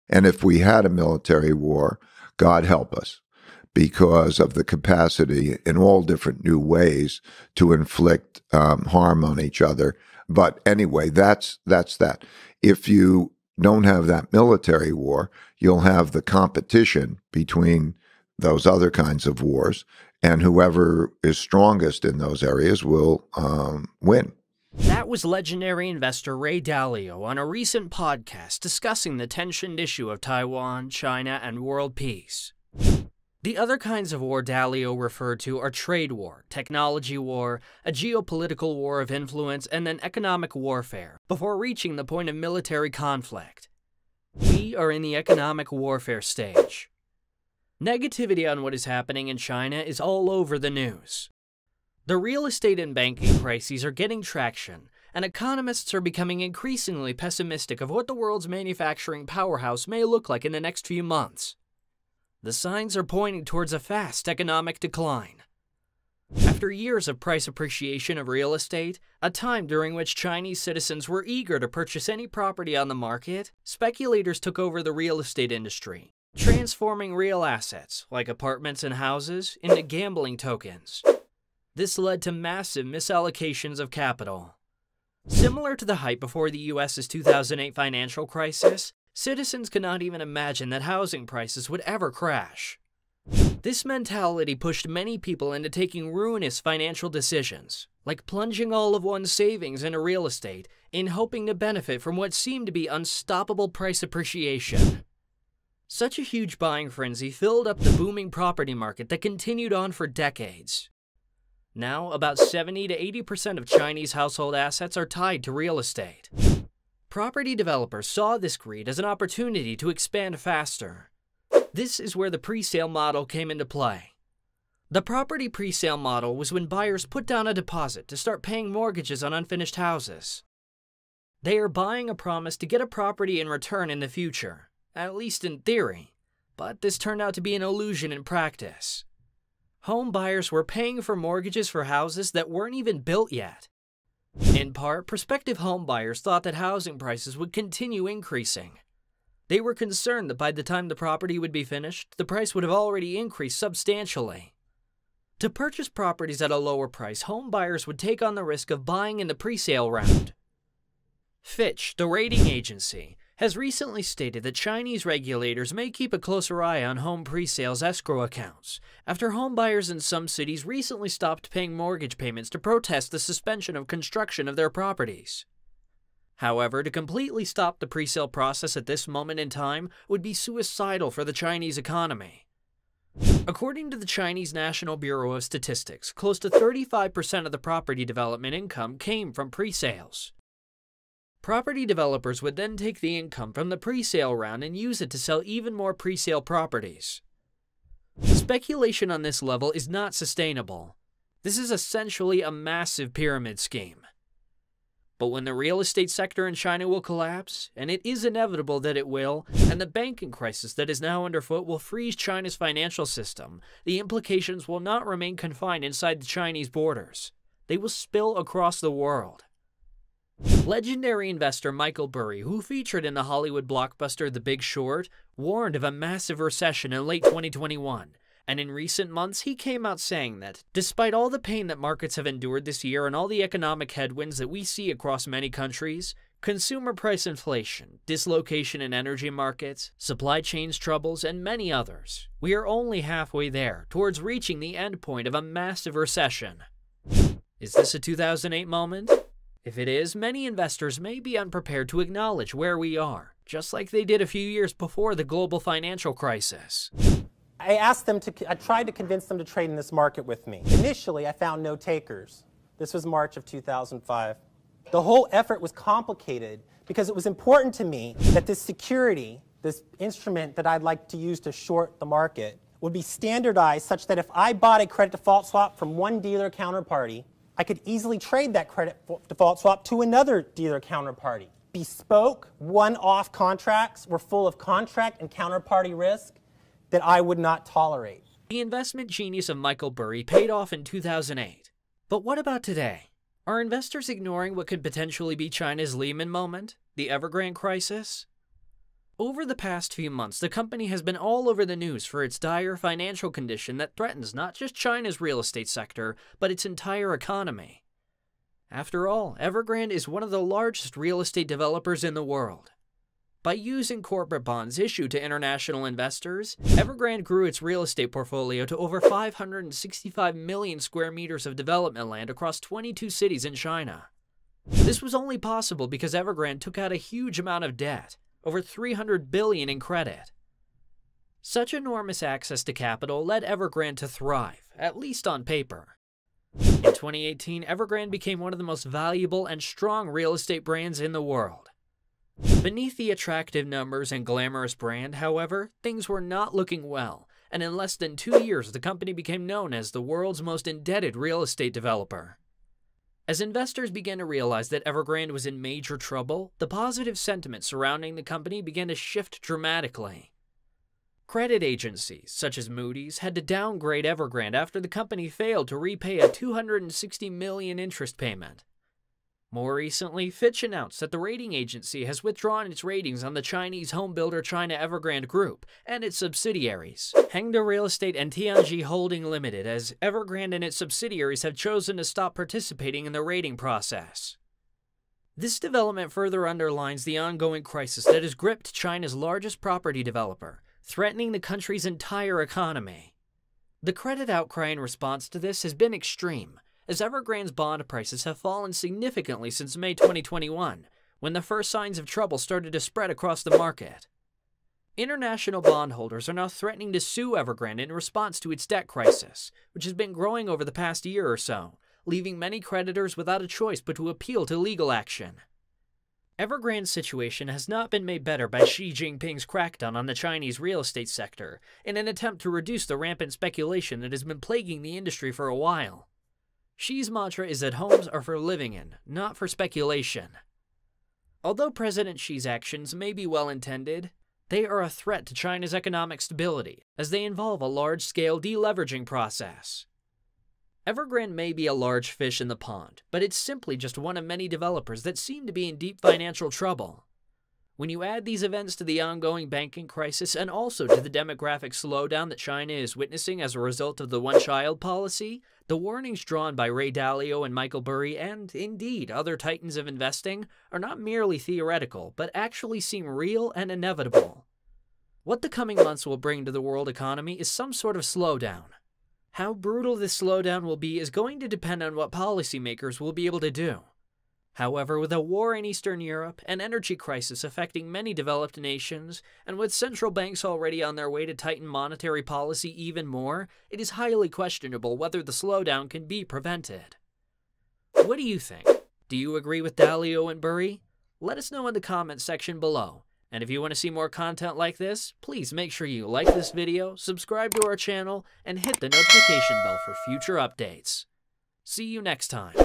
And if we had a military war, God help us, because of the capacity in all different new ways to inflict harm on each other. But anyway, that's that. If you don't have that military war, you'll have the competition between those other kinds of wars, and whoever is strongest in those areas will win. That was legendary investor Ray Dalio on a recent podcast discussing the tensioned issue of Taiwan, China, and world peace. The other kinds of war Dalio referred to are trade war, technology war, a geopolitical war of influence, and then economic warfare, before reaching the point of military conflict. We are in the economic warfare stage. Negativity on what is happening in China is all over the news. The real estate and banking crises are getting traction, and economists are becoming increasingly pessimistic of what the world's manufacturing powerhouse may look like in the next few months. The signs are pointing towards a fast economic decline. After years of price appreciation of real estate, a time during which Chinese citizens were eager to purchase any property on the market, speculators took over the real estate industry, transforming real assets, like apartments and houses, into gambling tokens. This led to massive misallocations of capital. Similar to the hype before the U.S.'s 2008 financial crisis, citizens could not even imagine that housing prices would ever crash. This mentality pushed many people into taking ruinous financial decisions, like plunging all of one's savings into real estate in hoping to benefit from what seemed to be unstoppable price appreciation. Such a huge buying frenzy filled up the booming property market that continued on for decades. Now, about 70 to 80% of Chinese household assets are tied to real estate. Property developers saw this greed as an opportunity to expand faster. This is where the pre-sale model came into play. The property pre-sale model was when buyers put down a deposit to start paying mortgages on unfinished houses. They are buying a promise to get a property in return in the future, at least in theory, but this turned out to be an illusion in practice. Home buyers were paying for mortgages for houses that weren't even built yet. In part, prospective home buyers thought that housing prices would continue increasing. They were concerned that by the time the property would be finished, the price would have already increased substantially. To purchase properties at a lower price, home buyers would take on the risk of buying in the pre-sale round. Fitch, the rating agency, has recently stated that Chinese regulators may keep a closer eye on home pre-sales escrow accounts, after home buyers in some cities recently stopped paying mortgage payments to protest the suspension of construction of their properties. However, to completely stop the pre-sale process at this moment in time would be suicidal for the Chinese economy. According to the Chinese National Bureau of Statistics, close to 35% of the property development income came from pre-sales. Property developers would then take the income from the pre-sale round and use it to sell even more pre-sale properties. Speculation on this level is not sustainable. This is essentially a massive pyramid scheme. But when the real estate sector in China will collapse, and it is inevitable that it will, and the banking crisis that is now underfoot will freeze China's financial system, the implications will not remain confined inside the Chinese borders. They will spill across the world. Legendary investor Michael Burry, who featured in the Hollywood blockbuster The Big Short, warned of a massive recession in late 2021, and in recent months he came out saying that, despite all the pain that markets have endured this year and all the economic headwinds that we see across many countries, consumer price inflation, dislocation in energy markets, supply chains troubles, and many others, we are only halfway there towards reaching the end point of a massive recession. Is this a 2008 moment? If it is, many investors may be unprepared to acknowledge where we are, just like they did a few years before the global financial crisis. I tried to convince them to trade in this market with me. Initially, I found no takers. This was March of 2005. The whole effort was complicated because it was important to me that this security, this instrument that I'd like to use to short the market, would be standardized such that if I bought a credit default swap from one dealer counterparty, I could easily trade that credit default swap to another dealer counterparty. Bespoke, one-off contracts were full of contract and counterparty risk that I would not tolerate. The investment genius of Michael Burry paid off in 2008. But what about today? Are investors ignoring what could potentially be China's Lehman moment, the Evergrande crisis? Over the past few months, the company has been all over the news for its dire financial condition that threatens not just China's real estate sector, but its entire economy. After all, Evergrande is one of the largest real estate developers in the world. By using corporate bonds issued to international investors, Evergrande grew its real estate portfolio to over 565 million square meters of development land across 22 cities in China. This was only possible because Evergrande took out a huge amount of debt, over $300 billion in credit. Such enormous access to capital led Evergrande to thrive, at least on paper. In 2018, Evergrande became one of the most valuable and strong real estate brands in the world. Beneath the attractive numbers and glamorous brand, however, things were not looking well, and in less than 2 years, the company became known as the world's most indebted real estate developer. As investors began to realize that Evergrande was in major trouble, the positive sentiment surrounding the company began to shift dramatically. Credit agencies, such as Moody's, had to downgrade Evergrande after the company failed to repay a $260 million interest payment. More recently, Fitch announced that the rating agency has withdrawn its ratings on the Chinese homebuilder China Evergrande Group and its subsidiaries, Hengda Real Estate and Tianji Holding Limited, as Evergrande and its subsidiaries have chosen to stop participating in the rating process. This development further underlines the ongoing crisis that has gripped China's largest property developer, threatening the country's entire economy. The credit outcry in response to this has been extreme, as Evergrande's bond prices have fallen significantly since May 2021, when the first signs of trouble started to spread across the market. International bondholders are now threatening to sue Evergrande in response to its debt crisis, which has been growing over the past year or so, leaving many creditors without a choice but to appeal to legal action. Evergrande's situation has not been made better by Xi Jinping's crackdown on the Chinese real estate sector in an attempt to reduce the rampant speculation that has been plaguing the industry for a while. Xi's mantra is that homes are for living in, not for speculation. Although President Xi's actions may be well-intended, they are a threat to China's economic stability, as they involve a large-scale deleveraging process. Evergrande may be a large fish in the pond, but it's simply just one of many developers that seem to be in deep financial trouble. When you add these events to the ongoing banking crisis and also to the demographic slowdown that China is witnessing as a result of the one-child policy, the warnings drawn by Ray Dalio and Michael Burry and, indeed, other titans of investing are not merely theoretical, but actually seem real and inevitable. What the coming months will bring to the world economy is some sort of slowdown. How brutal this slowdown will be is going to depend on what policymakers will be able to do. However, with a war in Eastern Europe, an energy crisis affecting many developed nations, and with central banks already on their way to tighten monetary policy even more, it is highly questionable whether the slowdown can be prevented. What do you think? Do you agree with Dalio and Burry? Let us know in the comments section below. And if you want to see more content like this, please make sure you like this video, subscribe to our channel, and hit the notification bell for future updates. See you next time.